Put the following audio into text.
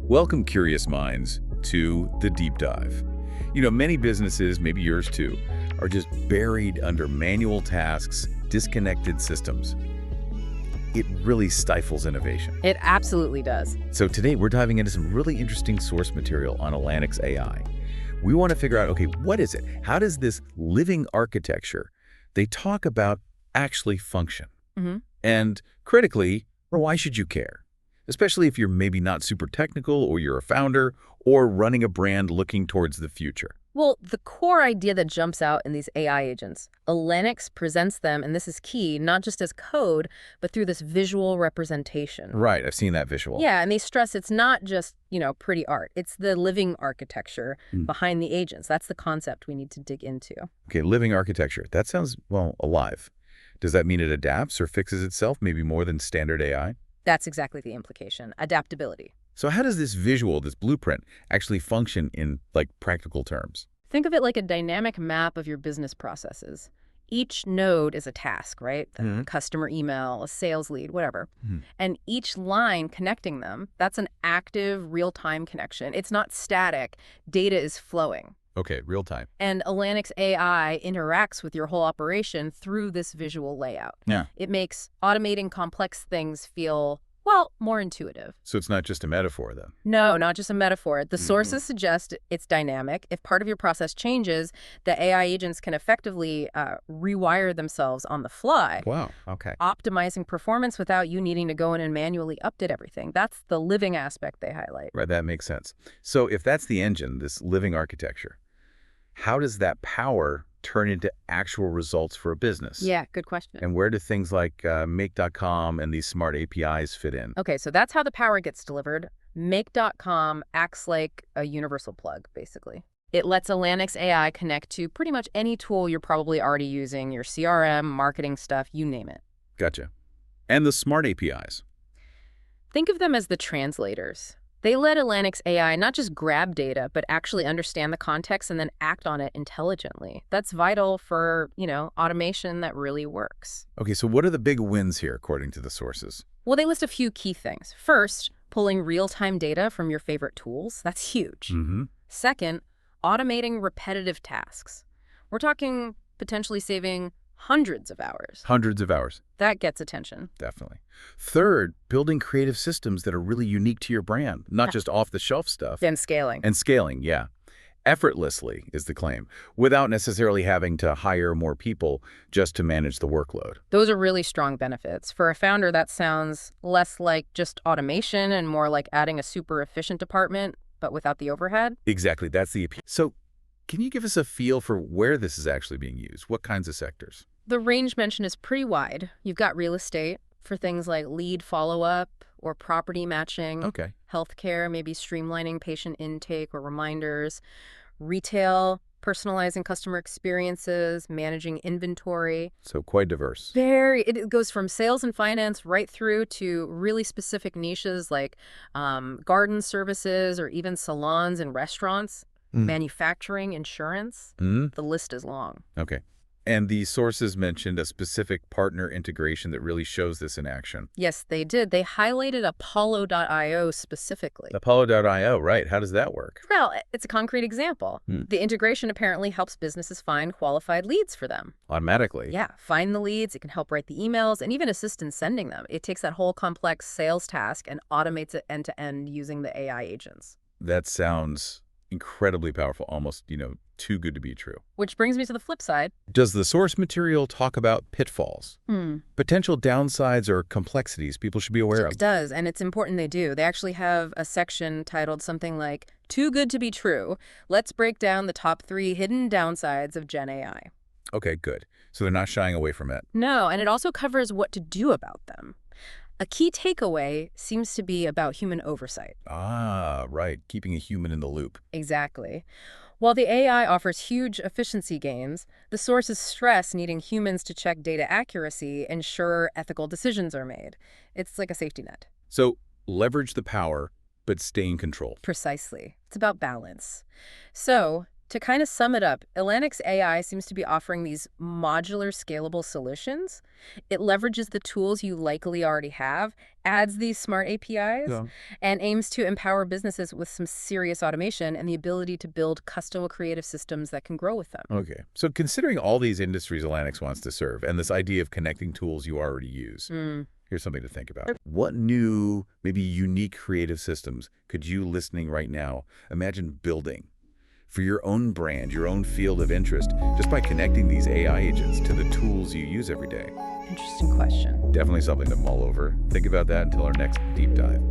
Welcome, curious minds, to The Deep Dive. Many businesses, maybe yours too, are just buried under manual tasks, disconnected systems. It really stifles innovation. It absolutely does. So today we're diving into some really interesting source material on Elanix AI. We want to figure out, okay, what is it? How does this living architecture they talk about actually function? And critically, why should you care? Especially if you're maybe not super technical, or you're a founder, or running a brand looking towards the future. Well, the core idea that jumps out in these AI agents, Elanix presents them, and this is key, not just as code, but through this visual representation. Right, I've seen that visual. Yeah, and they stress it's not just, pretty art. It's the living architecture behind the agents. That's the concept we need to dig into. Okay, living architecture. That sounds, alive. Does that mean it adapts or fixes itself maybe more than standard AI? That's exactly the implication, adaptability. So how does this visual, this blueprint, actually function in, practical terms? Think of it like a dynamic map of your business processes. Each node is a task, right? The customer email, a sales lead, whatever. And each line connecting them, that's an active, real-time connection. It's not static. Data is flowing. Okay, real time. And Elanix AI interacts with your whole operation through this visual layout. Yeah. It makes automating complex things feel, more intuitive. So it's not just a metaphor, then? No, not just a metaphor. The sources suggest it's dynamic. If part of your process changes, the AI agents can effectively rewire themselves on the fly. Wow, okay. Optimizing performance without you needing to go in and manually update everything. That's the living aspect they highlight. Right, that makes sense. So if that's the engine, this living architecture, how does that power turn into actual results for a business? Yeah, good question. And where do things like Make.com and these smart APIs fit in? Okay, so that's how the power gets delivered. Make.com acts like a universal plug, basically. It lets Elanix AI connect to pretty much any tool you're probably already using, your CRM, marketing stuff, you name it. Gotcha. And the smart APIs? Think of them as the translators. They let Elanix AI not just grab data, but actually understand the context and then act on it intelligently. That's vital for, automation that really works. Okay, so what are the big wins here, according to the sources? Well, they list a few key things. First, pulling real-time data from your favorite tools. That's huge. Second, automating repetitive tasks. We're talking potentially saving hundreds of hours. Hundreds of hours. That gets attention. Definitely. Third, building creative systems that are really unique to your brand, not just off-the-shelf stuff. And scaling. And scaling, yeah. Effortlessly is the claim, without necessarily having to hire more people just to manage the workload. Those are really strong benefits. For a founder, that sounds less like just automation and more like adding a super efficient department, but without the overhead. Exactly, that's the appeal. So can you give us a feel for where this is actually being used? What kinds of sectors? The range mentioned is pretty wide. You've got real estate for things like lead follow-up or property matching. Okay. Healthcare, maybe streamlining patient intake or reminders. Retail, personalizing customer experiences, managing inventory. So quite diverse. It goes from sales and finance right through to really specific niches like garden services or even salons and restaurants, manufacturing, insurance. The list is long. Okay. And the sources mentioned a specific partner integration that really shows this in action. Yes, they did. They highlighted Apollo.io specifically. Apollo.io, right. How does that work? Well, it's a concrete example. The integration apparently helps businesses find qualified leads for them. Automatically? Yeah, find the leads. It can help write the emails and even assist in sending them. It takes that whole complex sales task and automates it end-to-end using the AI agents. That sounds incredibly powerful, almost, too good to be true. Which brings me to the flip side. Does the source material talk about pitfalls? Potential downsides or complexities people should be aware of? It does, and it's important they do. They actually have a section titled something like, Too Good to Be True. Let's break down the top 3 hidden downsides of Gen AI. Okay, good. So they're not shying away from it. No, and it also covers what to do about them. A key takeaway seems to be about human oversight. Ah, right. Keeping a human in the loop. Exactly. While the AI offers huge efficiency gains, the sources stress needing humans to check data accuracy, ensure ethical decisions are made. It's like a safety net. So leverage the power, but stay in control. Precisely. It's about balance. So To kind of sum it up, Elanix AI seems to be offering these modular, scalable solutions. It leverages the tools you likely already have, adds these smart APIs, Yeah. and aims to empower businesses with some serious automation and the ability to build custom creative systems that can grow with them. Okay. So considering all these industries Elanix wants to serve and this idea of connecting tools you already use, here's something to think about. What new, maybe unique creative systems could you listening right now imagine building for your own brand, your own field of interest, just by connecting these AI agents to the tools you use every day? Interesting question. Definitely something to mull over. Think about that until our next deep dive.